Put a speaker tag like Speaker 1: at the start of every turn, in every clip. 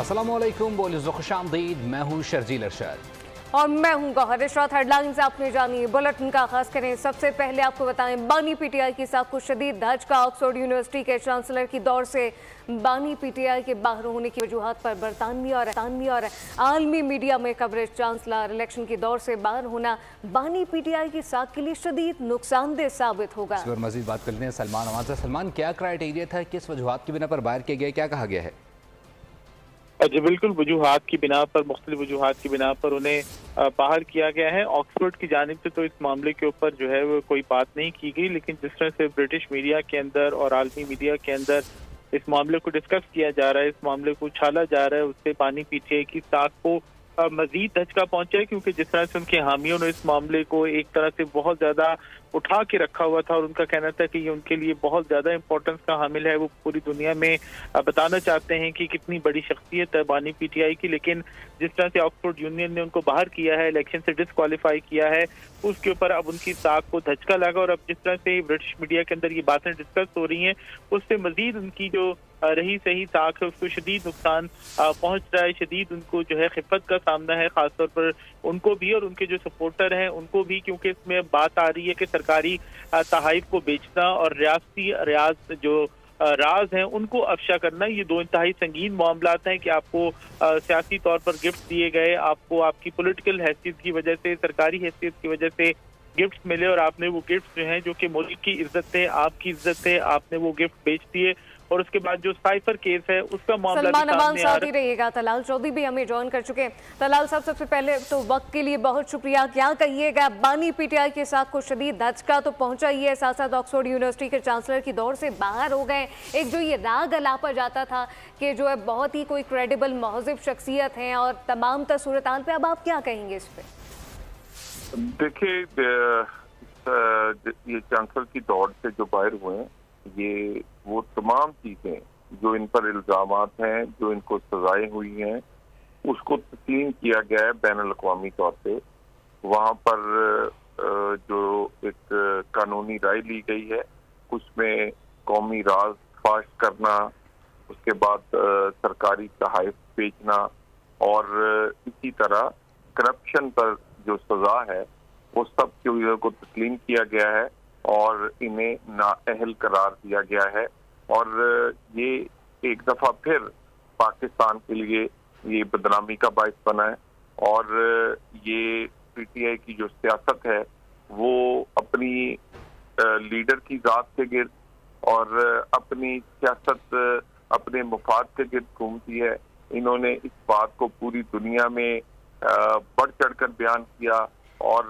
Speaker 1: अस्सलामुअलैकुम, बोलिए खुशामदीद। मैं हूँ शर्जील अरशद
Speaker 2: और मैं हूं गौहर इशरात। हेडलाइंस आपने जानी, बुलेटिन का आगाज करें। सबसे पहले आपको बताएं, बानी पीटीआई के साथ कुछ शदीद धचका। ऑक्सफोर्ड यूनिवर्सिटी के चांसलर की दौर से बानी पीटीआई के बाहर होने की वजूहात पर बरतानवी और आलमी मीडिया में कवरेज। चांसलर इलेक्शन की दौर से बाहर होना बानी पीटीआई की साख के लिए शदीद नुकसानदेह साबित होगा।
Speaker 1: इस पर मजीद बात करते हैं सलमान अमान से। सलमान, क्या क्राइटेरिया था, किस वजूहात की बिना पर बाहर किया गया, क्या कहा गया है?
Speaker 3: जी बिल्कुल, वजूहात की बिना पर, मुख्तलिफ वजूहात की बिना पर उन्हें बाहर किया गया है। ऑक्सफोर्ड की जानिब से तो इस मामले के ऊपर जो है वो कोई बात नहीं की गई, लेकिन जिस तरह से ब्रिटिश मीडिया के अंदर और आलमी मीडिया के अंदर इस मामले को डिस्कस किया जा रहा है, इस मामले को उछाला जा रहा है, उससे बानी पीटीआई की साख को मजीद धचका पहुंचा है। क्योंकि जिस तरह से उनके हामियों ने इस मामले को एक तरह से बहुत ज्यादा उठा के रखा हुआ था और उनका कहना था कि ये उनके लिए बहुत ज्यादा इंपॉर्टेंस का हामिल है, वो पूरी दुनिया में बताना चाहते हैं कि कितनी बड़ी शख्सियत है बानी पीटीआई की। लेकिन जिस तरह से ऑक्सफोर्ड यूनियन ने उनको बाहर किया है, इलेक्शन से डिस्क्वालीफाई किया है, उसके ऊपर अब उनकी साख को धचका लगा। और अब जिस तरह से ब्रिटिश मीडिया के अंदर ये बातें डिस्कस हो रही हैं, उससे मजीद उनकी जो रही सही साख है उसको शदीद नुकसान पहुंच रहा है, शदीद उनको जो है खिफत का सामना है, खासतौर पर उनको भी और उनके जो सपोर्टर हैं उनको भी। क्योंकि इसमें बात आ रही है कि सरकारी तहाइफ को बेचना और रियासती रियाज जो राज हैं उनको अफशा करना, ये दो इंतहाई संगीन मामलात हैं कि आपको सियासी तौर पर गिफ्ट दिए गए, आपको आपकी पॉलिटिकल हैसियत की वजह से, सरकारी हैसियत की वजह से गिफ्ट मिले और आपने वो गिफ्ट जो हैं, जो कि मुल्क की इज्जत है, आपकी इज्जत है, आपने वो गिफ्ट बेच दिए। और उसके बाद जो साइफर केस है उसका मामला
Speaker 2: सलमान अमान साथ ही रहिएगा। तलाल चौधरी भी हमें ज्वाइन कर चुके हैं। तलाल साहब, सबसे पहले तो वक्त के लिए बहुत शुक्रिया। क्या कहिएगा, बानी पीटीआई के साथ कुछ शदीद धचका तो पहुंचा ही है, साथ साथ ऑक्सफोर्ड यूनिवर्सिटी के चांसलर की दौर से बाहर हो गए। एक जो ये राग अलापा जाता था कि जो है बहुत ही कोई क्रेडिबल महजिब शख्सियत हैं और तमाम सूरत-हाल पे, अब आप क्या कहेंगे इस पे?
Speaker 4: देखिए, ये चांसलर की दौड़ से जो बाहर हुए हैं, ये वो तमाम चीजें जो इन पर इल्जामात हैं, जो इनको सजाएं हुई हैं, उसको तस्लीम किया गया है बैनुल अक़वामी तौर पे। वहाँ पर जो एक कानूनी राय ली गई है उसमें कौमी राज फाश करना, उसके बाद सरकारी तहाइफ बेचना और इसी तरह करप्शन पर जो सजा है वो सब चीजों को तस्लीम किया गया है और इन्हें नाअहल करार दिया गया है। और ये एक दफा फिर पाकिस्तान के लिए ये बदनामी का बायस बना है। और ये पीटीआई की जो सियासत है वो अपनी लीडर की जात के गिर्द और अपनी सियासत अपने मुफाद के गिर्द घूमती है। इन्होंने इस बात को पूरी दुनिया में बढ़ चढ़कर बयान किया और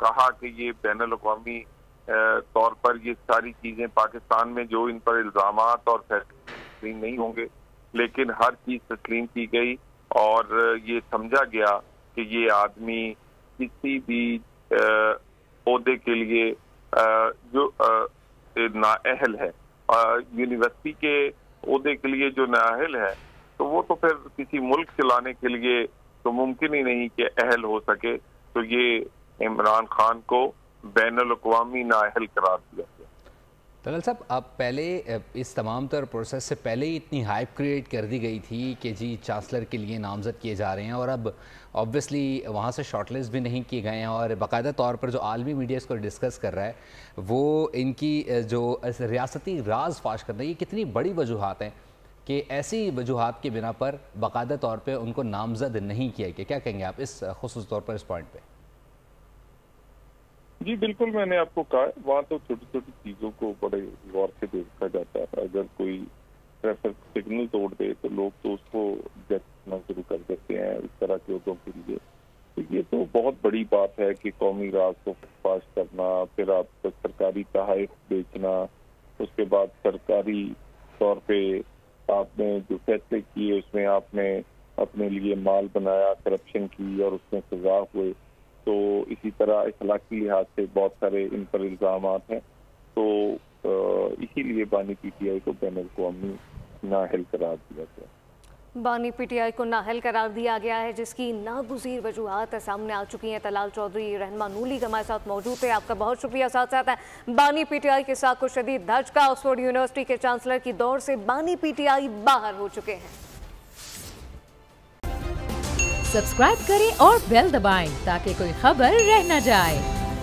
Speaker 4: कहा कि ये बैनुल अक़वामी तौर पर ये सारी चीजें पाकिस्तान में जो इन पर इल्जामात और फैसले नहीं होंगे, लेकिन हर चीज तस्लीम की गई और ये समझा गया कि ये आदमी किसी भी ओहदे के लिए जो नाअहल है, यूनिवर्सिटी के ओहदे के लिए जो नाअहल है, तो वो तो फिर किसी मुल्क चलाने के लिए तो मुमकिन ही नहीं कि अहल हो सके। तो ये इमरान खान को बैनुल अक़वामी नाअहल करार दिया गया।
Speaker 1: तलाल साहब, आप पहले इस तमाम तर प्रोसेस से पहले ही इतनी हाइप क्रिएट कर दी गई थी कि जी चांसलर के लिए नामजद किए जा रहे हैं और अब ऑब्वियसली वहाँ से शॉर्टलिस्ट भी नहीं किए गए हैं और बाकायदा तौर पर जो आलमी मीडिया इसको डिस्कस कर रहा है वो इनकी जो रियासती राज फाश करना, ये कितनी बड़ी वजूहात हैं कि ऐसी वजूहात के बिना पर बाकायदा तौर पर उनको नामजद नहीं किया गया। क्या कहेंगे आप इस खुसूस तौर पर इस पॉइंट पर?
Speaker 4: जी बिल्कुल, मैंने आपको कहा वहाँ तो छोटी छोटी चीजों को बड़े गौर से देखा जाता है। अगर कोई ट्रैफिक सिग्नल तोड़ दे तो लोग तो उसको जज करना शुरू कर देते हैं इस तरह के उद्योगों के लिए। तो ये तो बहुत बड़ी बात है कि कौमी राज को फाश करना, फिर आप सरकारी तहाइफ बेचना, उसके बाद सरकारी तौर पे आपने जो फैसले किए उसमें आपने अपने लिए माल बनाया, करप्शन की और उसमें सजा हुए। तो इसी तरह इखलाकी लिहाज से बहुत सारे इन पर इल्जामात हैं। तो इसीलिए बानी पीटीआई को बैनुल अक़वामी नाअहल करार दिया गया।
Speaker 2: बानी पीटीआई को नाअहल करार दिया गया है, जिसकी नागुज़ीर वजूहात सामने आ चुकी हैं। तलाल चौधरी, रहनुमा नूली हमारे साथ मौजूद थे, आपका बहुत शुक्रिया। साथ साथ बानी पीटीआई के साथ कुछ शदीद धचका। ऑक्सफोर्ड यूनिवर्सिटी के चांसलर की दौर से बानी पीटीआई बाहर हो चुके हैं।
Speaker 5: सब्सक्राइब करें और बेल दबाएं ताकि कोई खबर रह न जाए।